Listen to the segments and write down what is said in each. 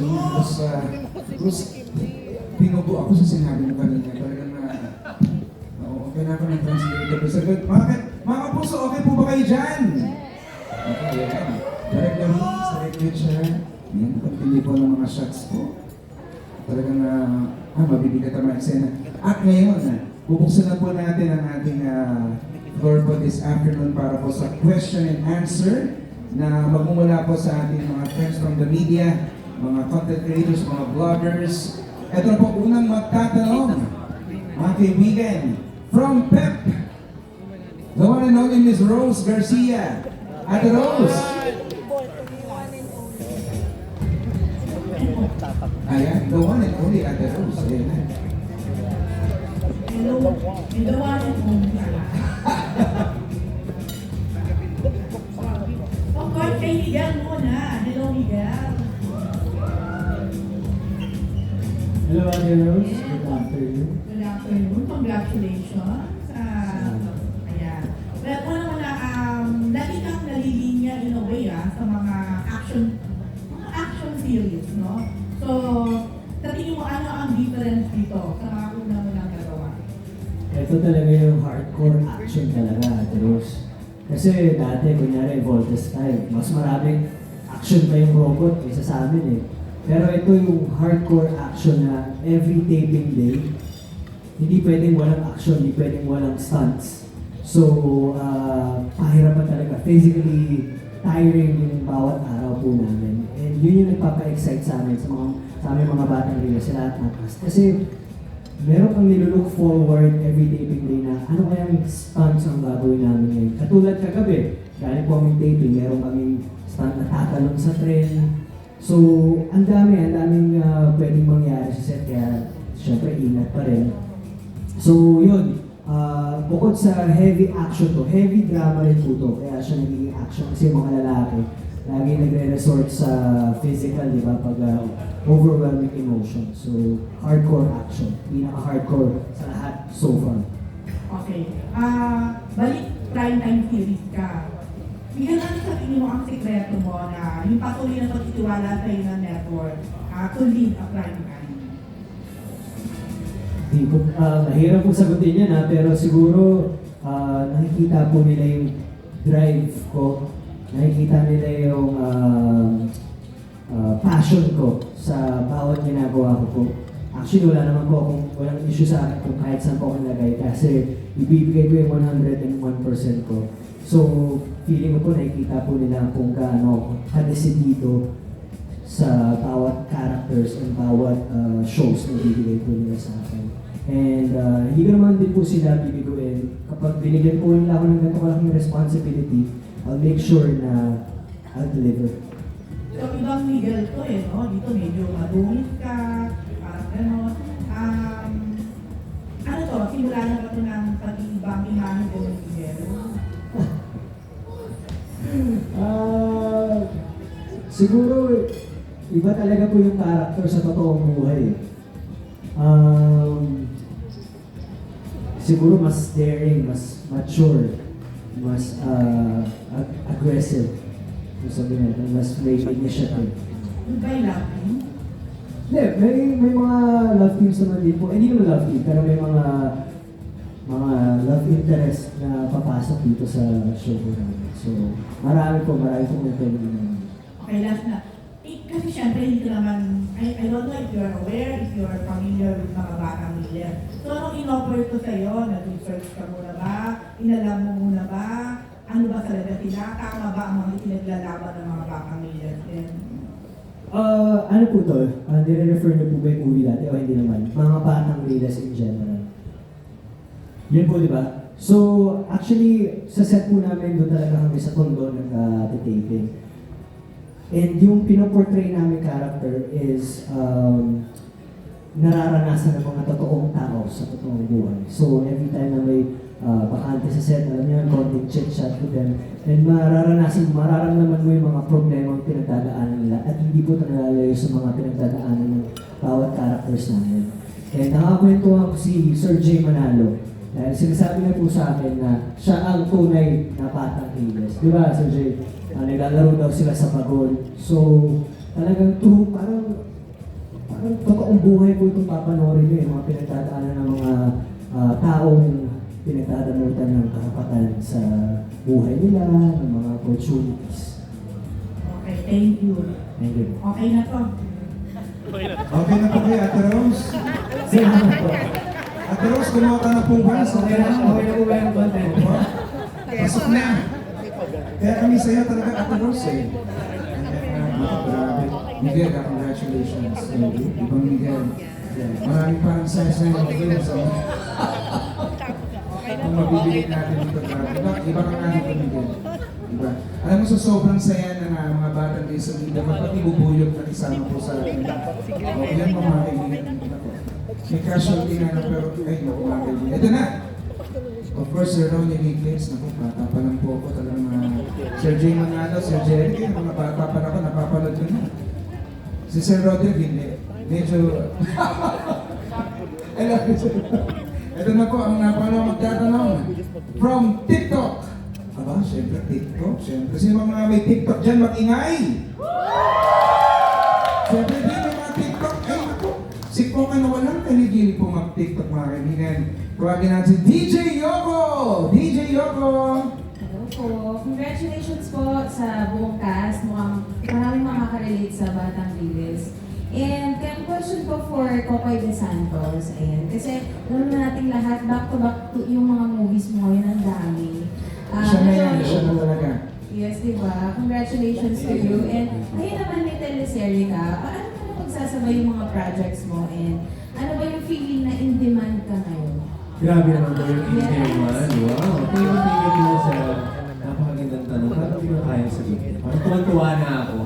sabihin, Bruce, pinubo ako sa sinabi mo kanina. Talagang okay na ako ng translator. Sabi, mga kapuso, okay po ba kayo dyan? Okay, yan. Direct Lamis, direct Richard. Yan, pagpili po ng mga shots po. Talagang, mabibigat ang mga eksena. At ngayon, bubuksan na po natin ang ating floor po this afternoon para po sa question and answer na magmumula po sa ating mga friends from the media, mga content creators, mga vloggers. Ito na po unang magtatanong, mga kaibigan, from PEP, the one and only Ms. Rose Garcia. Ate Rose! Ayan, the one and only Ate Rose. Ayan. Hello, the one and only. Of course, kay Miguel muna. Hello, Miguel. Hello, Ate Rose. Good afternoon. Good afternoon. Congratulations. Ayan. Well, una-una, lagi kang nalilinya in a way sa mga action series, no? So, sa tingin mo, ano ang difference dito sa mga una mo nang nagawa? Ito talaga yung hardcore action talaga, Ate Rose. Kasi dati, kunyari, Voltes Time, mas maraming action pa yung robot kaysa sa amin eh. Pero ito yung hardcore action na every taping day, hindi pwedeng walang action, hindi pwedeng walang stunts. So, pahirapan talaga. Physically tiring yung bawat araw po namin. And yun yung nagpapa-excite sa amin, sa aming mga batang rin, sa lahat ng cast. Kasi meron kang nilulook forward every taping day na ano kayang stunts ang gagawin namin ngayon. Katulad kagabi, galing po aming taping, meron kaming stunt na tatalong sa tren. So, ang daming pwedeng mangyari sa set, kaya syempre ingat pa rin. So, yun, bukod sa heavy action to, heavy drama rin po to, kaya siya nagiging action kasi yung mga lalaki, lagi nagre-resort sa physical, di ba, pag overwhelming emotion. So, hardcore action, pinaka-hardcore sa lahat so far. Okay. Balik primetime series ka. Bigyan natin sa tingin mo ang sikreto mo na yung patuloy na pagtitiwala sa iyo ng network to lead a primetime. Di ko, mahirap po sagutin yan pero siguro nakikita po nila yung drive ko, nakikita nila yung passion ko sa bawat ginagawa ko po. Actually, wala naman po walang issue sa akin kung kahit saan po ako nilagay kasi ibibigay ko yung 101% ko. So, feeling ko po nakikita po nila kung gaano kadesidido sa bawat characters and bawat shows na bibigay po nila sa akin. And hindi ko naman din po sila bibiguin. Kapag binigyan po nila ako ng ganito kalaking responsibility, I'll make sure na I'll deliver. So, ibang Miguel to no? Dito medyo madungis ka, parang gano'n. Ano to? Simula na ba ito ng pag-ibang imahe ko ng Miguel? Siguro, iba talaga po yung character sa totoong buhay. Siguro mas daring, mas mature, mas aggressive. Kung sabihin natin, mas may initiative. Goodbye, Latin. Hindi, may mga love teams naman din po. Hindi naman love team, pero may mga love interest na papasok dito sa show ko namin. So, marami po may pwede naman. Okay, last na. Kasi syempre, hindi ko naman, I don't know if you're aware, if you're familiar with mga batang leader. So, anong in-offer ko sa'yo? Nag-research ka muna ba? Inalam mo muna ba? Ano ba talaga sila? Tama ba ang mga pinaglalaban ng mga batang leader din? Ano po to? Nire-refer na po ba yung movie dati o hindi naman? Mga batang leaders in general. Yun po, di ba? So, actually, sa set po namin, doon talaga kami sa Tondo nag-taping. And yung pinoportray namin character is nararanasan ng mga totoong tao sa totoong buhay. So, every time na may bakante sa set, alam niyo, konting chit-chat with them, and mararamdaman mo yung mga problemang pinagdadaanan nila at hindi po ito nalalayo sa mga pinagdadaanan ng bawat characters namin. And nakakwentuhan ko si Sir J. Manalo. Dahil sinasabi na po sa akin na siya ang tunay na batang Giles. Di ba, Sir J? Naglalaro daw sila sa Pagod. So, talagang true, parang totoong buhay po itong papanoorin nyo, yung mga pinagdadaanan ng mga taong pinagdadamutan ng karapatan sa buhay nila, ng mga opportunities. Okay, thank you. Thank you. Okay na to. Okay na po kayo, Ate Rose? Salamat po. Ate Rose, gumawa ka na po ba? Okay na po ba yung content? Pasok na. Kaya kami sa'yo talaga, Ate Rose eh. Grabe. Miguel, congratulations. Thank you. Ibang Miguel. Maraming parang size na Miguel. Kung mabibigay natin dito, grabe. Iba ka nga dito, Miguel. Diba? Alam mo, sa sobrang saya ng mga batang kayo sa Linda, pati bubuyog na isama po sa akin. O, yan po mga kaibigan. May casualty na lang, pero ay, naku mga kaibigan. Ito na! Of course, Sir Ronnie Nicholas, naku, bata pa lang po ako talagang Sir Jay Manalo, Sir Jerry, mga bata pa lang ako, napapanood ko na. Si Sir Roderick, hindi. Medyo... I love you, Sir. Ito na po ang napano magtatanong from TikTok. Aba, syempre TikTok. Syempre, sino mga may TikTok dyan, mag-ingay? Syempre din may mga TikTok. Ay, naku. Si Coca na walang kanigili po mag-TikTok, mga kaibigan. Tawagin natin si DJ Yoko! DJ Yoko! Hello po. Congratulations po sa buong cast. Mukhang maraming makaka-relate sa Batang Lilis. And kaya question po for Kokoy De Santos. Ayan. Kasi alam na natin lahat, back to yung mga movies mo ngayon, ang dami. Siya na yan, siya na talaga. Yes, di ba? Congratulations to you. And ngayon naman may teleserye ka. Paano mo na pagsasabay yung mga projects mo? And ano ba yung feeling na in demand ka ngayon? Grabe naman po yung in-air man. Wow. Tingin po sa napakagandang tanong. Parang hindi ko na kaya sagutin. Parang tuwan-tuwa na ako.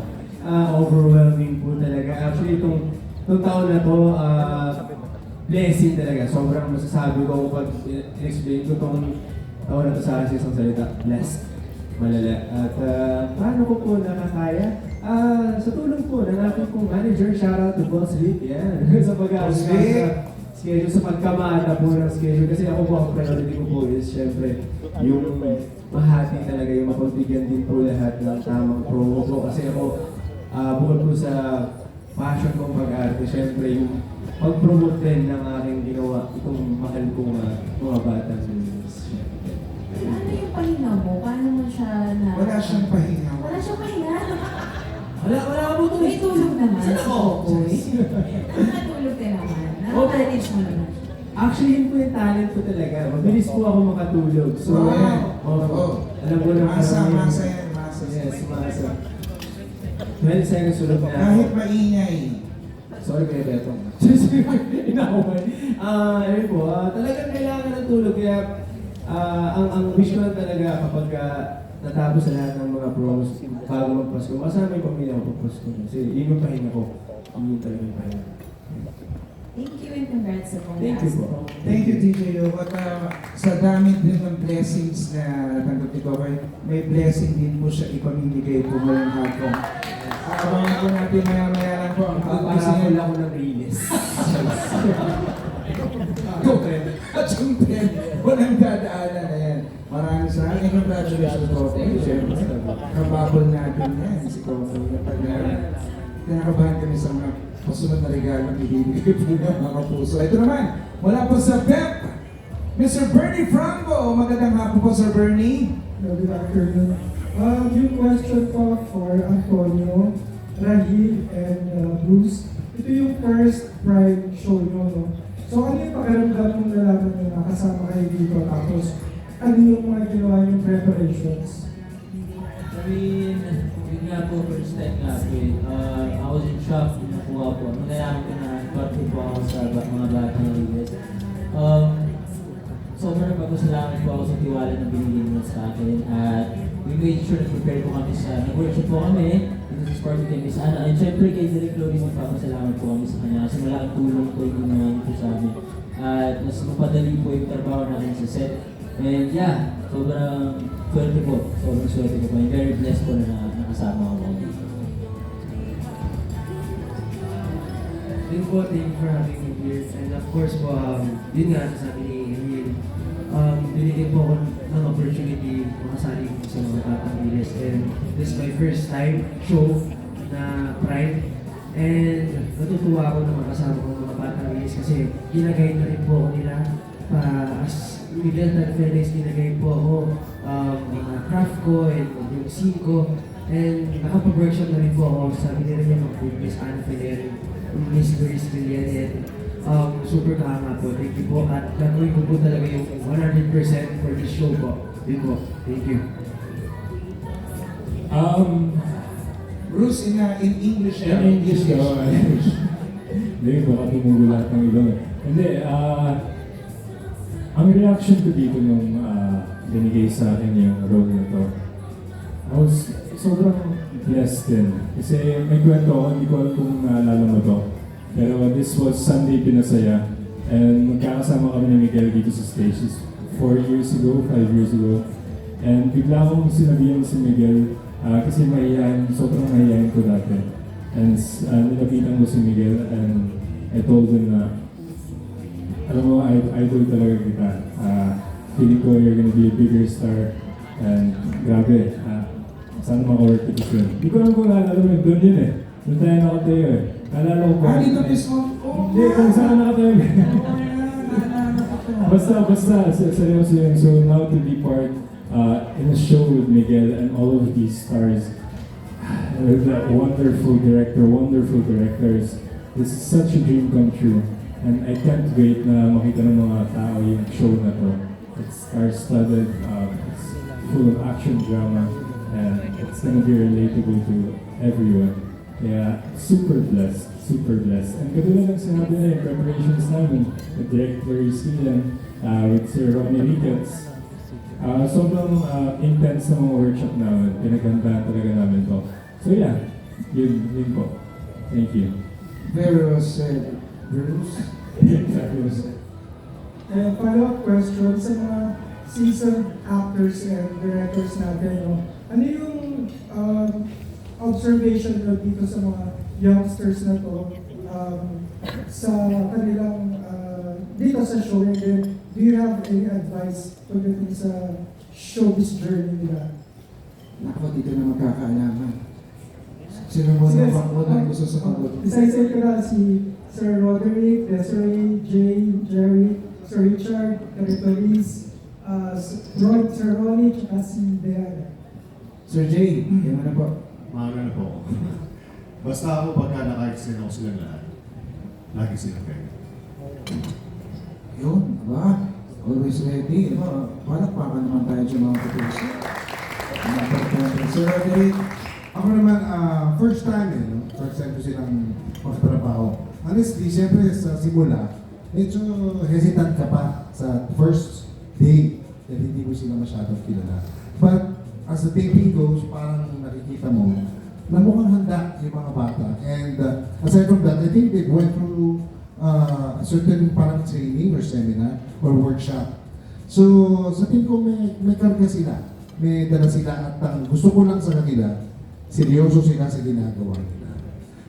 Overwhelming po talaga. Actually, itong taon na to, blessing talaga. Sobrang masasabi ko pag in-explain ko itong taon na to sa akin sa isang salita. Blessed. Malala. At paano ko po nakakaya? Sa tulong po ng aking kong manager, shoutout to Boss Rick. Yan. Sa Boss Rick. schedule, sa pagkamata po ng schedule. Kasi ako po, ang priority ko po is syempre yung mahati talaga, yung mapagbigyan din po lahat ng tamang promo po. Kasi ako, bukod po sa passion kong pag-arte, syempre yung pag-promote din ng aking ginawa, itong mahal kong mga batang news. Ano yung pahinga mo? Paano mo siya na... Wala siyang pahinga. Wala siyang pahinga? Wala ka po May tulog naman. Saan ako? Nakatulog ka naman. Nakaka-manage mo naman. Actually, yun po yung talent ko talaga. Mabilis po ako makatulog. So, alam ko na Masa yan, masa. Yes, masa. 12 seconds tulog na ako. Kahit maingay. Sorry, Kuya Beto. Inaway. Ayun po, talagang kailangan ng tulog. Kaya, ang wish ko lang talaga kapag natapos sa lahat ng mga promos bago magpasko, masama yung pamilya ko pagpasko. Kasi yun yung pahinga ko. Yun talaga yung pahinga. Thank you and congrats sa mga Thank you po. Thank you, DJ Yo. At sa dami din ng blessings na natanggap ni Kokoy, may blessing din po siya ipamimigay po ngayong hapon. Abangan po natin maya-maya lang po ang Parapol ako ng release. Go, Trent. At yung Trent, walang dadaanan na yan. Maraming salamat. Congratulations po. Siyempre, kababol natin yan. Si Kokoy. Kinakabahan kami sa mga pasunod na regalo ng ibibigay po ng mga puso. Ito naman, wala po sa PEP, Mr. Bernie Franco. Magandang hapon po, Sir Bernie. Good afternoon. Yung question ko for Antonio, Rahil, and Bruce. Ito yung first Pride show nyo, no? So ano yung pakiramdam nung nalaman nyo na kasama kayo dito? Tapos ano yung mga ginawa yung preparations? I mean, yun nga po, first time namin. I was in shock nung nakuha po. Nung nalaman ko na parte po ako sa mga batang ligas. Sobrang pagpasalamat po ako sa tiwala na binigyan mo sa akin. At we made sure na prepare po kami nag-workshop po kami dito sa Sporting Team is Ana. And syempre kay Derek Loris, magpapasalamat po kami sa kanya kasi malaking tulong po yung ginawa niyo po sa amin. At mas mapadali po yung trabaho namin sa set. And yeah, sobrang swerte po. Sobrang swerte ko po. I'm very blessed po na nakasama ako dito. Thank you for having me here. And of course po, yun nga, sabi ni Emil, binigyan po ako ng opportunity makasali ko sa mga Batang Lilis. And this is my first time show na Prime. And natutuwa ako na makasama ko ng mga batang release kasi ginagay na rin po ako nila. As Miguel Tagfeles, ginagay po ako mga craft ko and yung scene ko. And nakapag-workshop na rin po ako sa binira niya mag Miss Anna Fener, Miss Doris Villan. Super kahanga po. Thank you po. At gagawin ko po talaga yung 100% for this show po. Yun po. Thank you. Bruce, in English. In English daw. Hindi, baka tumugo lahat ng ilong eh. Hindi, ang reaction ko dito nung binigay sa akin yung role na to, I was sobrang blessed din. Kasi may kwento ako, hindi ko alam kung naalala mo to. Pero this was Sunday Pinasaya. And magkakasama kami ni Miguel dito sa stage 4 years ago, 5 years ago. And bigla akong sinabihan si Miguel, kasi sobrang mahihayin ko dati. And nilapitan ko si Miguel and I told him na, alam mo, idol talaga kita. Feeling ko you're gonna be a bigger star. And grabe, sana maka-work with yun. Hindi ko alam kung naalala mo, doon yun eh. Doon tayo nakatayo eh. Naalala ko pa. Dito mismo. Hindi, kung saan nakatayo. Basta, seryoso yun. So now to be part in a show with Miguel and all of these stars, that wonderful directors. This is such a dream come true. And I can't wait na makita ng mga tao yung show na to. It's star-studded, it's full of action drama, and it's gonna be relatable to everyone. Kaya super blessed. And katulad ng sinabi na yung preparations namin with Director Steven, with Sir Ronnie Ricketts, sobrang intense na mga workshop namin. Pinagandaan talaga namin to. So yeah, yun po. Thank you. Very well said, Bruce. Exactly well said. And follow-up question sa mga seasoned actors and directors natin, no? Ano yung observation nyo dito sa mga youngsters na to sa kanilang dito sa show? And then, do you have any advice pagdating sa showbiz journey nila? Ako, dito na magkakaalaman. Sino mo na ang gusto sa pagod? Isa-isa ko na si Sir Roderick, Desiree, Jay, Jerry, Sir Richard, Caritoris, Sir Ronnie, tsaka si Deanna. Sir Jay, yan mo na po. Maaga na po. Basta ako pagka naka-extend ako silang lahat, lagi silang kayo. Yun, ba? Always ready. Palakpakan naman tayo sa mga kapuso. Sir Roderick, Ako naman, first time no? First time ko silang magtrabaho. Honestly, siyempre sa simula, medyo hesitant ka pa sa first day dahil hindi mo sila masyadong kilala. But as the taping goes, parang nakikita mo na mukhang handa yung mga bata. And aside from that, I think they went through a certain parang training or seminar or workshop. So, sa tingin ko may karga sila. May dala sila at ang gusto ko lang sa kanila, seryoso sila sa ginagawa nila.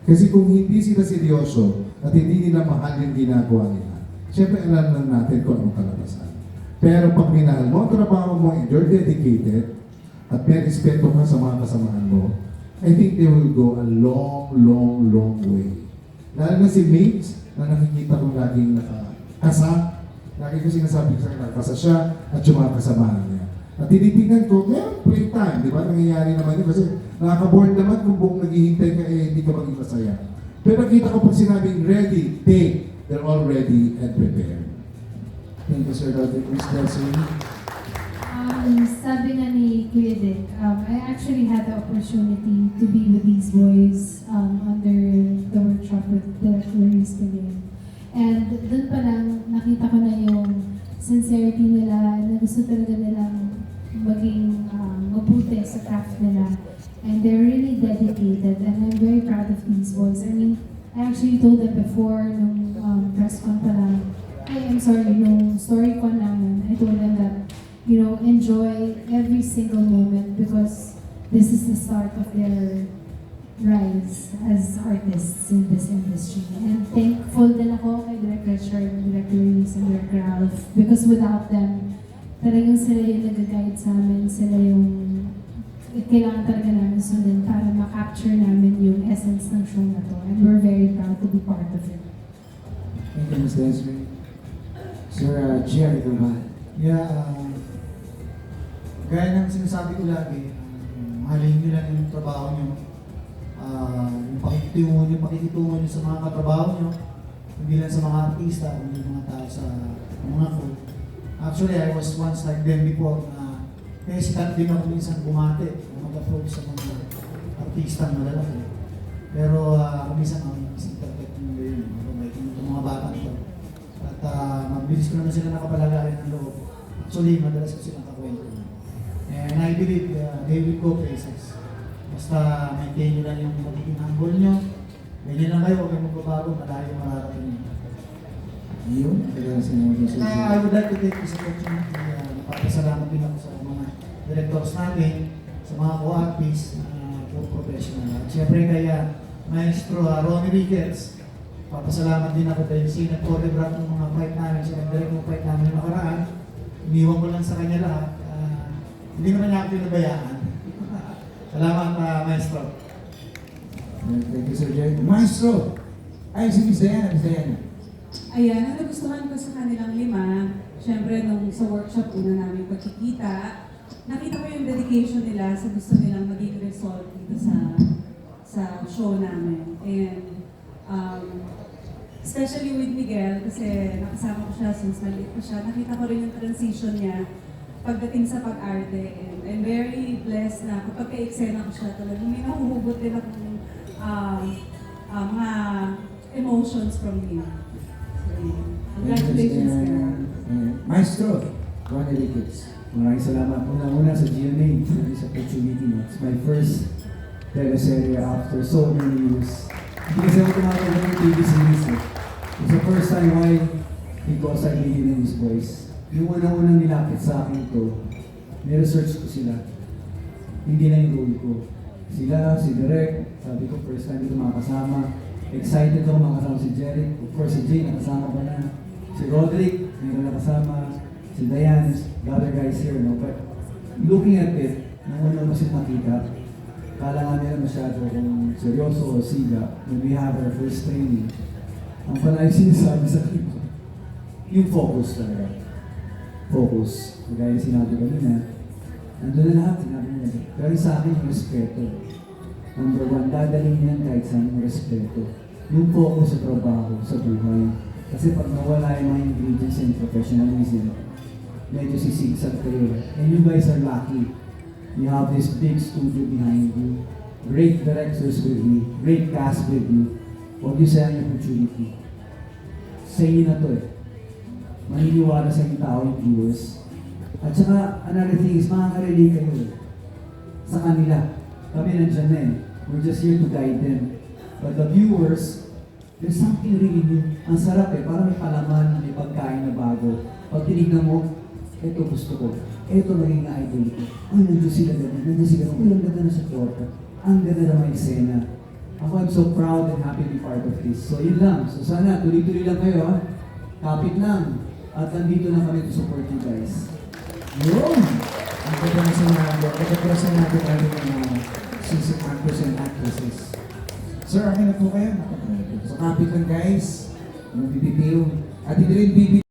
Kasi kung hindi sila seryoso at hindi nila mahal yung ginagawa nila, syempre alam lang natin kung anong kalabasan. Pero pag minahal mo ang trabaho mo and you're dedicated at may respeto ka sa mga kasamahan mo, I think they will go a long way. Lalo na si Mates na nakikita ko laging nakakasa. Lagi ko sinasabi sa kanya, nakakasa siya at yung mga kasamahan niya. At tinitingnan ko, meron play time, di ba? Nangyayari naman yun kasi nakaka-board naman kung buong naghihintay ka hindi ka maging masaya. Pero nakita ko pag sinabing ready, take, they're all ready and prepared. thank you, Sir Roderick. Miss Desiree. Sabi nga ni Kuya Dick, I actually had the opportunity to be with these boys under the workshop with Director Steven. And doon pa lang, nakita ko na yung sincerity nila, na gusto talaga nilang maging mabuti sa craft nila. And they're really dedicated, and I'm very proud of these boys. I mean, I actually told them before, nung press con pa lang, nung story con namin, I told them that, you know, enjoy every single moment because this is the start of their rise as artists in this industry. And thankful din ako kay Direk Richard, Director Reese, and Direk Ralph because without them, talagang sila yung nag-guide sa amin, sila yung kailangan talaga namin sundin para ma-capture namin yung essence ng show na to. And we're very proud to be part of it. Thank you, Ms. Desiree. Sir Jerry Guzman. Yeah, gaya ng sinasabi ko lagi, mahalin nyo lang yung trabaho nyo. Yung pakikitungo nyo sa mga katrabaho nyo, hindi lang sa mga artista, kundi mga tao sa mga crew. Actually, I was once like them before na hesitant din ako minsan bumate o mag-approach sa mga artistang malalaki. Pero minsan misinterpret nyo yun, mababait yung mga bata nito. At mabilis ko naman sila nakapalagayan ng loob. Actually, madalas ko silang kakwento. And I believe they will go places. Basta maintain nyo lang yung magiging humble nyo. Ganyan lang kayo, huwag kayong magbabago, malayo mararating nyo. Yun, kaya sinabi sa I would like to take this opportunity napapasalamat din ako sa mga directors natin, sa mga co-artists na puro professional. At syempre kaya Maestro Ronnie Ricketts, papasalamat din ako dahil sinag-choreograph ng mga fight namin, sinag-direct ng fight namin yung nakaraan. Iniwan ko lang sa kanya lahat. Hindi naman niya ako pinabayaan. Salamat, Maestro. Thank you, Sir Jerry. Maestro! Ay, si Miss Diana. Ayan, ang nagustuhan ko sa kanilang lima, syempre nung sa workshop una namin pagkikita, nakita ko yung dedication nila sa gusto nilang maging result dito sa show namin. And especially with Miguel, kasi nakasama ko siya since maliit pa siya, nakita ko rin yung transition niya pagdating sa pag-arte. And I'm very blessed na kapag ka-eksena ko siya, talagang may nahuhugot din akong mga emotions from him. Congratulations, Karen. Maestro, Ronnie Ricketts. Maraming salamat. Una-una sa GMA for this opportunity. It's my first teleserye after so many years. Hindi kasi ako tumatawag ng TV series. It's the first time why because I believe in his voice. Yung unang-unang nilapit sa akin ito, niresearch ko sila. Hindi na yung role ko. Sila, si Direk, sabi ko first time dito makasama. Excited ako makasama si Jerry. Of course, si Jay, nakasama pa na. Si Roderick, hindi ko nakasama. Si Diane, the other guys here, no? But looking at it, nung una mo siya nakita, kala nga nila masyado kung seryoso o siga when we have our first training. Ang pala yung sinasabi sa akin, yung focus talaga. Focus. Kagaya yung sinabi ko na, nandun na lahat, sinabi nila. Pero sa akin, yung respeto. Number one, dadaling niyan kahit saan yung respeto. Yung focus sa trabaho, sa buhay. Kasi pag nawala yung mga ingredients and professionalism, medyo sisigsag kayo. And you guys are lucky. You have this big studio behind you. Great directors with you. Great cast with you. Huwag niyo sayang yung opportunity. Sa inyo na to eh. Maniniwala sa inyo tao yung viewers. At saka, another thing is, makaka-relate kayo eh. Sa kanila. Kami nandyan na eh. We're just here to guide them. But the viewers, there's something really new. Ang sarap eh, parang may palaman, may pagkain na bago. Pag tinignan mo, ito gusto ko. Ito naging idol ko. Ay, nandun sila ganun, nandun sila ganun. Ay, ang ganda na support. Ang ganda na may eksena. Ako, I'm so proud and happy to be part of this. So, yun lang. So, sana, tuloy-tuloy lang kayo, ha? Kapit lang. At nandito na kami to support you guys. Yun! Ang ganda na sinabi. Pagkaprasan natin natin ng mga season actors and actresses. Sir, akin na po kayo. So, kapit lang guys. Yung BBPO. At hindi rin BBPO.